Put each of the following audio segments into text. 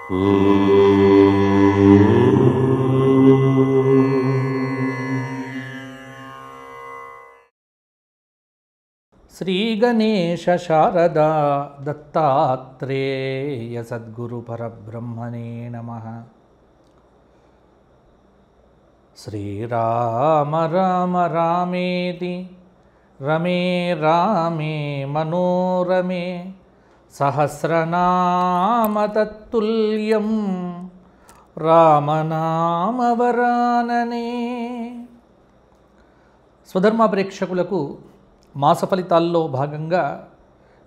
శ్రీ గణేశ శారదా దత్తాత్రేయ సద్గురు పరబ్రహ్మణే నమః. శ్రీరామ రామ రామేతి రమే రామే మనోరమే సహస్రనామ తత్తుల్యం రామనామవరాననే. స్వధర్మ ప్రేక్షకులకు మాస ఫలితాల్లో భాగంగా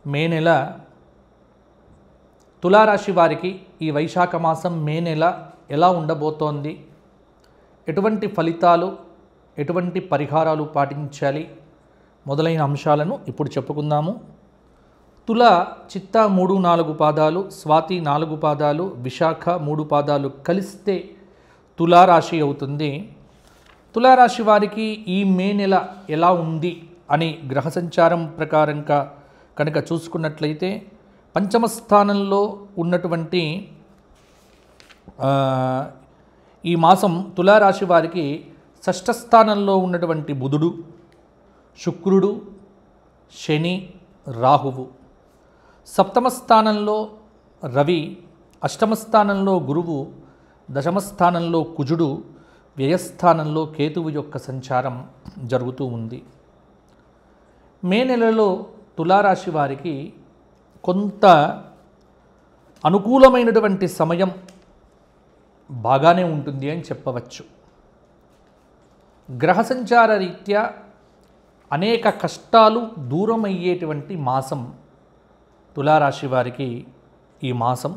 మే నెల తులారాశి వారికి ఈ వైశాఖ మాసం మే నెల ఎలా ఉండబోతోంది, ఎటువంటి ఫలితాలు, ఎటువంటి పరిహారాలు పాటించాలి మొదలైన అంశాలను ఇప్పుడు చెప్పుకుందాము. తుల, చిత్త 3-4 పాదాలు, స్వాతి 4 పాదాలు, విశాఖ 3 పాదాలు కలిస్తే తులారాశి అవుతుంది. తులారాశి వారికి ఈ మే నెల ఎలా ఉంది అని గ్రహ సంచారం ప్రకారంగా కనుక చూసుకున్నట్లయితే పంచమ స్థానంలో ఉన్నటువంటి ఈ మాసం తులారాశి వారికి షష్ఠ స్థానంలో ఉన్నటువంటి బుధుడు, శుక్రుడు, శని, రాహువు, సప్తమ స్థానంలో రవి, అష్టమ స్థానంలో గురువు, దశమ స్థానంలో కుజుడు, వ్యయస్థానంలో కేతువు యొక్క సంచారం జరుగుతూ ఉంది. మే నెలలో తులారాశి వారికి కొంత అనుకూలమైనటువంటి సమయం బాగానే ఉంటుంది అని చెప్పవచ్చు. గ్రహ సంచార రీత్యా అనేక కష్టాలు దూరం అయ్యేటువంటి మాసం తులారాశి వారికి ఈ మాసం.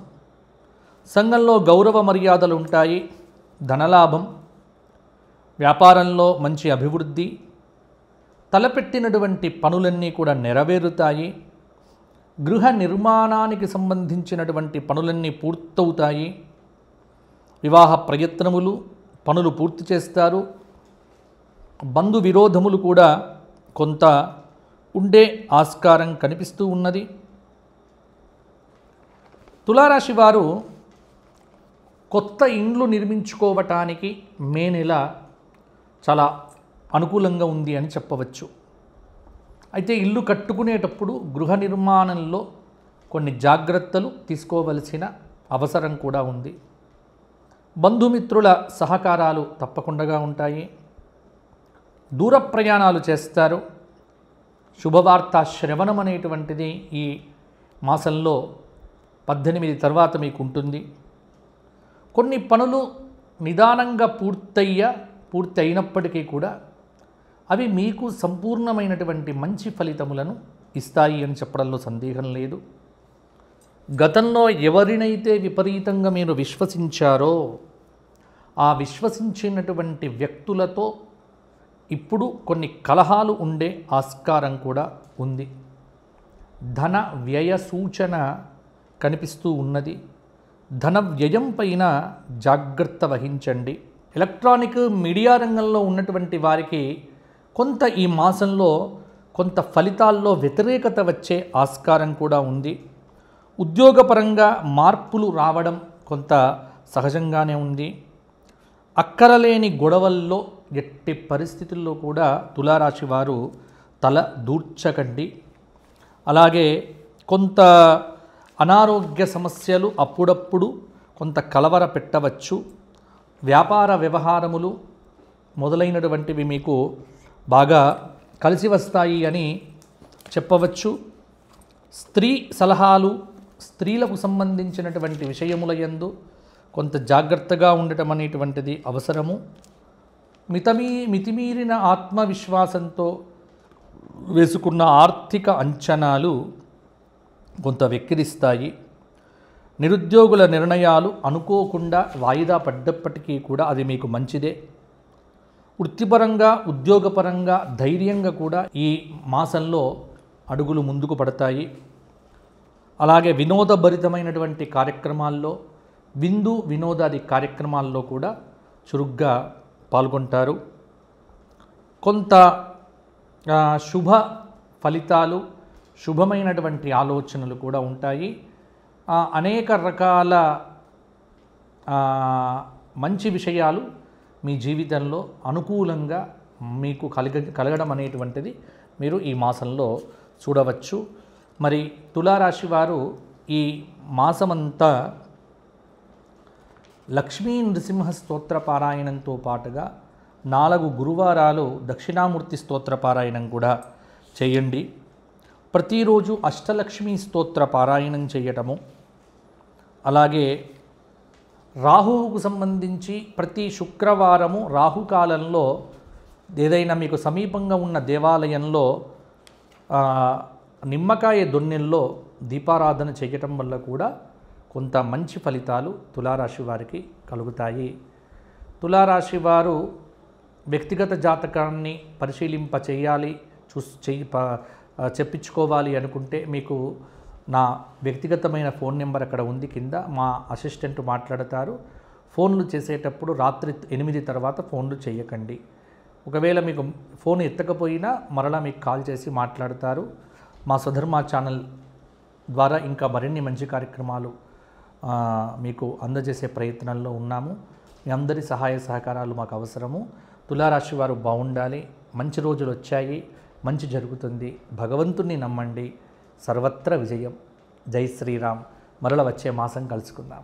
సంఘంలో గౌరవ మర్యాదలు ఉంటాయి, ధనలాభం, వ్యాపారంలో మంచి అభివృద్ధి, తలపెట్టినటువంటి పనులన్నీ కూడా నెరవేరుతాయి. గృహ నిర్మాణానికి సంబంధించినటువంటి పనులన్నీ పూర్తవుతాయి. వివాహ ప్రయత్నములు, పనులు పూర్తి చేస్తారు. బంధు విరోధములు కూడా కొంత ఉండే ఆస్కారం కనిపిస్తూ ఉన్నది. తులారాశి వారు కొత్త ఇండ్లు నిర్మించుకోవటానికి మే నెల చాలా అనుకూలంగా ఉంది అని చెప్పవచ్చు. అయితే ఇల్లు కట్టుకునేటప్పుడు గృహ నిర్మాణంలో కొన్ని జాగ్రత్తలు తీసుకోవలసిన అవసరం కూడా ఉంది. బంధుమిత్రుల సహకారాలు తప్పకుండా ఉంటాయి. దూర ప్రయాణాలు చేస్తారు. శుభవార్త శ్రవణం అనేటువంటిది ఈ మాసంలో 18 తర్వాత మీకు ఉంటుంది. కొన్ని పనులు నిదానంగా పూర్తి అయినప్పటికీ కూడా అవి మీకు సంపూర్ణమైనటువంటి మంచి ఫలితములను ఇస్తాయి అని చెప్పడంలో సందేహం లేదు. గతంలో ఎవరినైతే విపరీతంగా మీరు విశ్వసించారో ఆ విశ్వసించినటువంటి వ్యక్తులతో ఇప్పుడు కొన్ని కలహాలు ఉండే ఆస్కారం కూడా ఉంది. ధన వ్యయ సూచన కనిపిస్తూ ఉన్నది. ధన వ్యయం పైన జాగ్రత్త వహించండి. ఎలక్ట్రానిక్ మీడియా రంగంలో ఉన్నటువంటి వారికి కొంత ఈ మాసంలో కొంత ఫలితాల్లో వ్యతిరేకత వచ్చే ఆస్కారం కూడా ఉంది. ఉద్యోగపరంగా మార్పులు రావడం కొంత సహజంగానే ఉంది. అక్కరలేని గొడవల్లో ఎట్టి పరిస్థితుల్లో కూడా తులారాశి వారు తల దూర్చకండి. అలాగే కొంత అనారోగ్య సమస్యలు అప్పుడప్పుడు కొంత కలవర పెట్టవచ్చు. వ్యాపార వ్యవహారములు మొదలైనటువంటివి మీకు బాగా కలిసి వస్తాయి అని చెప్పవచ్చు. స్త్రీ సలహాలు, స్త్రీలకు సంబంధించినటువంటి విషయముల యందు కొంత జాగ్రత్తగా ఉండటం అనేటువంటిది అవసరము. మితిమీరిన ఆత్మవిశ్వాసంతో వేసుకున్న ఆర్థిక అంచనాలు కొంత వెక్కిరిస్తాయి. నిరుద్యోగుల నిర్ణయాలు అనుకోకుండా వాయిదా పడ్డప్పటికీ కూడా అది మీకు మంచిదే. వృత్తిపరంగా, ఉద్యోగపరంగా ధైర్యంగా కూడా ఈ మాసంలో అడుగులు ముందుకు పడతాయి. అలాగే వినోదభరితమైనటువంటి కార్యక్రమాల్లో, విందు వినోదాది కార్యక్రమాల్లో కూడా చురుగ్గా పాల్గొంటారు. కొంత శుభ ఫలితాలు, శుభమైనటువంటి ఆలోచనలు కూడా ఉంటాయి. అనేక రకాల మంచి విషయాలు మీ జీవితంలో అనుకూలంగా మీకు కలగడం అనేటువంటిది మీరు ఈ మాసంలో చూడవచ్చు. మరి తులారాశి వారు ఈ మాసమంతా లక్ష్మీ నృసింహ స్తోత్ర పారాయణంతో పాటుగా 4 గురువారాలు దక్షిణామూర్తి స్తోత్ర పారాయణం కూడా చేయండి. ప్రతిరోజు అష్టలక్ష్మీ స్తోత్ర పారాయణం చేయటము, అలాగే రాహువుకు సంబంధించి ప్రతి శుక్రవారము రాహుకాలంలో ఏదైనా మీకు సమీపంగా ఉన్న దేవాలయంలో నిమ్మకాయ దొన్నెల్లో దీపారాధన చేయటం వల్ల కూడా కొంత మంచి ఫలితాలు తులారాశి వారికి కలుగుతాయి. తులారాశి వారు వ్యక్తిగత జాతకాన్ని పరిశీలింప చేయాలి, చెప్పించుకోవాలి అనుకుంటే మీకు నా వ్యక్తిగతమైన ఫోన్ నెంబర్ అక్కడ ఉంది కింద, మా అసిస్టెంట్ మాట్లాడతారు. ఫోన్లు చేసేటప్పుడు రాత్రి 8 తర్వాత ఫోన్లు చేయకండి. ఒకవేళ మీకు ఫోన్ ఎత్తకపోయినా మరలా మీకు కాల్ చేసి మాట్లాడతారు. మా స్వధర్మ ఛానల్ ద్వారా ఇంకా మరిన్ని మంచి కార్యక్రమాలు మీకు అందజేసే ప్రయత్నంలో ఉన్నాము. మీ అందరి సహాయ సహకారాలు మాకు అవసరము. తులారాశి వారు బాగుండాలి, మంచి రోజులు వచ్చాయి, మంచి జరుగుతుంది. భగవంతుణ్ణి నమ్మండి, సర్వత్ర విజయం. జై శ్రీరామ్. మరల వచ్చే మాసం కలుసుకుందాం.